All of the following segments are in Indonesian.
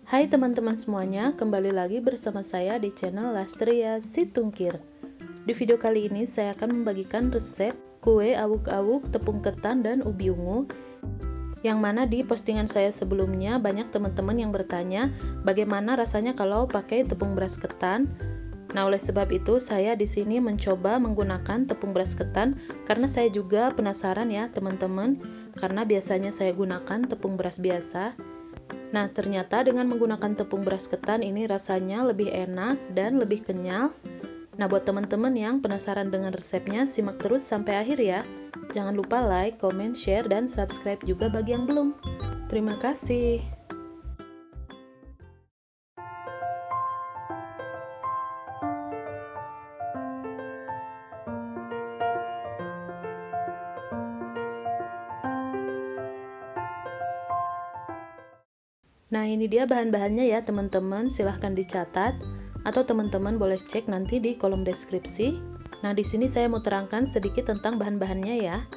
Hai teman-teman semuanya, kembali lagi bersama saya di channel Lastria Situngkir. Di video kali ini saya akan membagikan resep kue awuk-awuk, tepung ketan, dan ubi ungu, yang mana di postingan saya sebelumnya banyak teman-teman yang bertanya bagaimana rasanya kalau pakai tepung beras ketan. Nah, oleh sebab itu saya di sini mencoba menggunakan tepung beras ketan karena saya juga penasaran ya teman-teman, karena biasanya saya gunakan tepung beras biasa. Nah, ternyata dengan menggunakan tepung beras ketan ini rasanya lebih enak dan lebih kenyal. Nah, buat teman-teman yang penasaran dengan resepnya, simak terus sampai akhir ya. Jangan lupa like, comment, share, dan subscribe juga bagi yang belum. Terima kasih. Nah, ini dia bahan-bahannya ya teman-teman, silahkan dicatat atau teman-teman boleh cek nanti di kolom deskripsi. Nah, di sini saya mau terangkan sedikit tentang bahan-bahannya ya.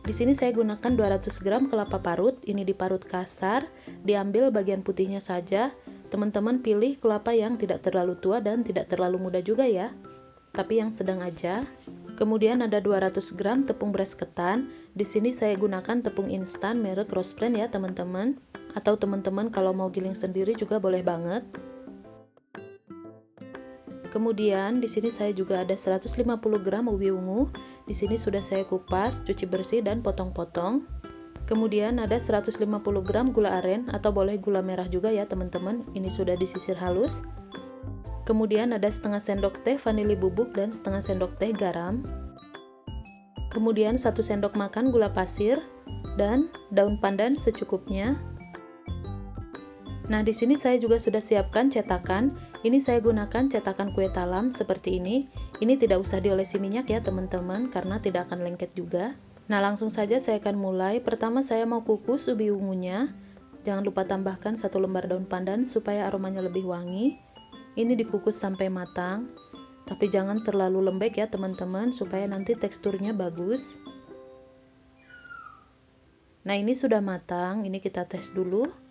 Di sini saya gunakan 200 gram kelapa parut, ini diparut kasar, diambil bagian putihnya saja. Teman-teman pilih kelapa yang tidak terlalu tua dan tidak terlalu muda juga ya, tapi yang sedang aja. Kemudian ada 200 gram tepung beras ketan. Di sini saya gunakan tepung instan merek Rose Brand ya teman-teman. Atau teman-teman kalau mau giling sendiri juga boleh banget. Kemudian di sini saya juga ada 150 gram ubi ungu. Di sini sudah saya kupas, cuci bersih dan potong-potong. Kemudian ada 150 gram gula aren atau boleh gula merah juga ya teman-teman. Ini sudah disisir halus. Kemudian ada setengah sendok teh vanili bubuk dan setengah sendok teh garam. Kemudian 1 sendok makan gula pasir dan daun pandan secukupnya. Nah, di sini saya juga sudah siapkan cetakan. Ini saya gunakan cetakan kue talam seperti ini. Ini tidak usah diolesi minyak ya teman-teman, karena tidak akan lengket juga. Nah, langsung saja saya akan mulai. Pertama saya mau kukus ubi ungunya. Jangan lupa tambahkan 1 lembar daun pandan supaya aromanya lebih wangi. Ini dikukus sampai matang. Tapi jangan terlalu lembek ya teman-teman, supaya nanti teksturnya bagus. Nah, ini sudah matang. Ini kita tes dulu.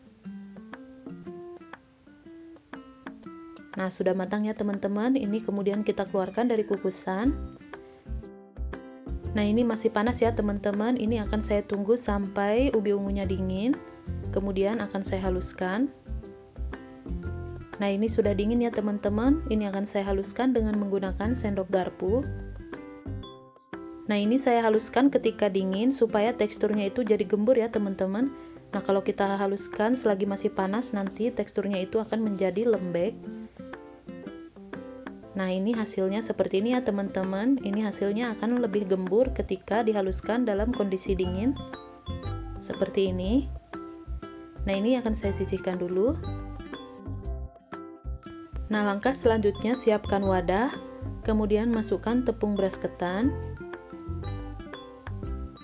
Nah, sudah matang ya teman-teman. Ini kemudian kita keluarkan dari kukusan. Nah, ini masih panas ya teman-teman. Ini akan saya tunggu sampai ubi ungunya dingin. Kemudian akan saya haluskan. Nah, ini sudah dingin ya teman-teman. Ini akan saya haluskan dengan menggunakan sendok garpu. Nah, ini saya haluskan ketika dingin supaya teksturnya itu jadi gembur ya teman-teman. Nah, kalau kita haluskan selagi masih panas, nanti teksturnya itu akan menjadi lembek. Nah, ini hasilnya seperti ini ya teman-teman. Ini hasilnya akan lebih gembur ketika dihaluskan dalam kondisi dingin. Seperti ini. Nah, ini akan saya sisihkan dulu. Nah, langkah selanjutnya siapkan wadah. Kemudian masukkan tepung beras ketan.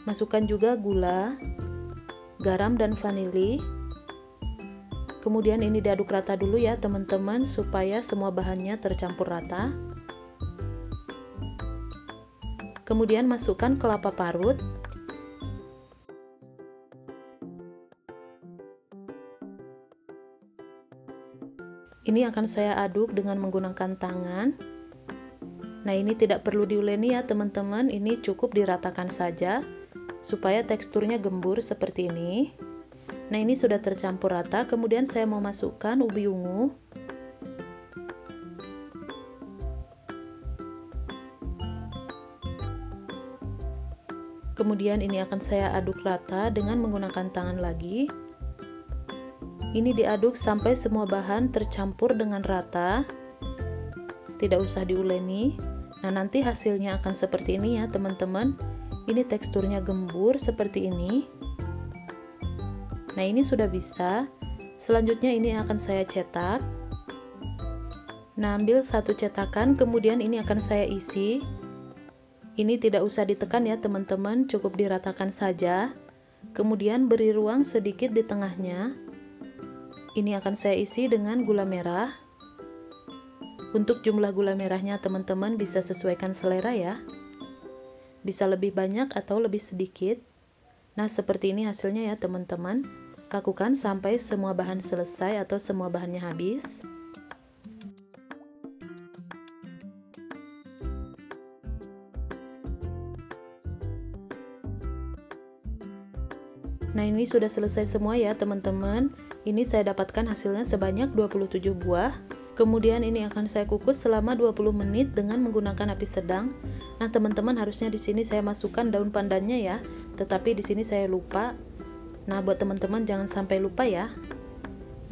Masukkan juga gula, garam dan vanili. Kemudian ini diaduk rata dulu ya teman-teman, supaya semua bahannya tercampur rata. Kemudian masukkan kelapa parut. Ini akan saya aduk dengan menggunakan tangan. Nah, ini tidak perlu diuleni ya teman-teman, ini cukup diratakan saja supaya teksturnya gembur seperti ini. Nah, ini sudah tercampur rata. Kemudian saya mau masukkan ubi ungu. Kemudian ini akan saya aduk rata dengan menggunakan tangan lagi. Ini diaduk sampai semua bahan tercampur dengan rata. Tidak usah diuleni. Nah, nanti hasilnya akan seperti ini ya teman-teman. Ini teksturnya gembur seperti ini. Nah, ini sudah bisa. Selanjutnya ini akan saya cetak. Nah, ambil satu cetakan, kemudian ini akan saya isi. Ini tidak usah ditekan ya teman-teman, cukup diratakan saja. Kemudian beri ruang sedikit di tengahnya. Ini akan saya isi dengan gula merah. Untuk jumlah gula merahnya teman-teman bisa sesuaikan selera ya. Bisa lebih banyak atau lebih sedikit. Nah, seperti ini hasilnya ya teman-teman. Lakukan sampai semua bahan selesai atau semua bahannya habis. Nah, ini sudah selesai semua ya teman-teman. Ini saya dapatkan hasilnya sebanyak 27 buah. Kemudian ini akan saya kukus selama 20 menit dengan menggunakan api sedang. Nah, teman-teman, harusnya di sini saya masukkan daun pandannya ya, tetapi di sini saya lupa. Nah, buat teman-teman jangan sampai lupa ya.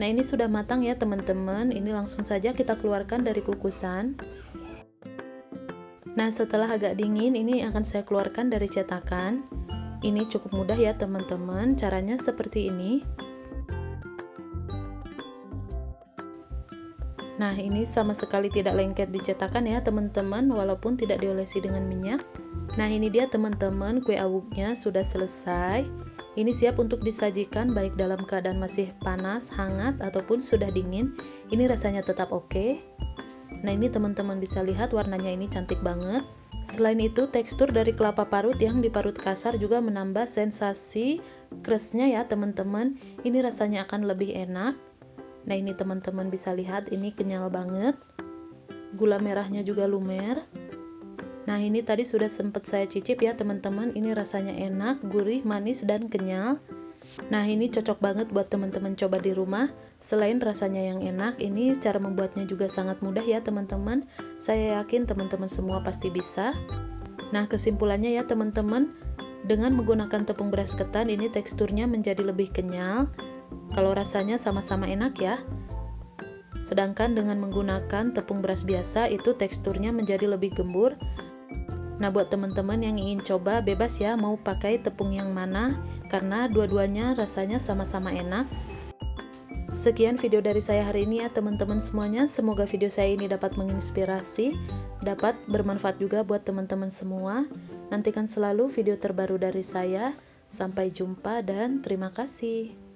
Nah, ini sudah matang ya teman-teman. Ini langsung saja kita keluarkan dari kukusan. Nah, setelah agak dingin, ini akan saya keluarkan dari cetakan. Ini cukup mudah ya teman-teman, caranya seperti ini. Nah, ini sama sekali tidak lengket di cetakan ya teman-teman, walaupun tidak diolesi dengan minyak. Nah, ini dia teman-teman, kue awuknya sudah selesai. Ini siap untuk disajikan baik dalam keadaan masih panas, hangat, ataupun sudah dingin. Ini rasanya tetap oke. Nah, ini teman-teman bisa lihat warnanya ini cantik banget. Selain itu, tekstur dari kelapa parut yang diparut kasar juga menambah sensasi crustnya ya teman-teman. Ini rasanya akan lebih enak. Nah, ini teman-teman bisa lihat, ini kenyal banget. Gula merahnya juga lumer. Nah, ini tadi sudah sempat saya cicip ya teman-teman. Ini rasanya enak, gurih, manis, dan kenyal. Nah, ini cocok banget buat teman-teman coba di rumah. Selain rasanya yang enak, ini cara membuatnya juga sangat mudah ya teman-teman. Saya yakin teman-teman semua pasti bisa. Nah, kesimpulannya ya teman-teman, dengan menggunakan tepung beras ketan ini teksturnya menjadi lebih kenyal. Kalau rasanya sama-sama enak ya. Sedangkan dengan menggunakan tepung beras biasa itu teksturnya menjadi lebih gembur. Nah, buat teman-teman yang ingin coba bebas ya mau pakai tepung yang mana, karena dua-duanya rasanya sama-sama enak. Sekian video dari saya hari ini ya teman-teman semuanya. Semoga video saya ini dapat menginspirasi, dapat bermanfaat juga buat teman-teman semua. Nantikan selalu video terbaru dari saya. Sampai jumpa dan terima kasih.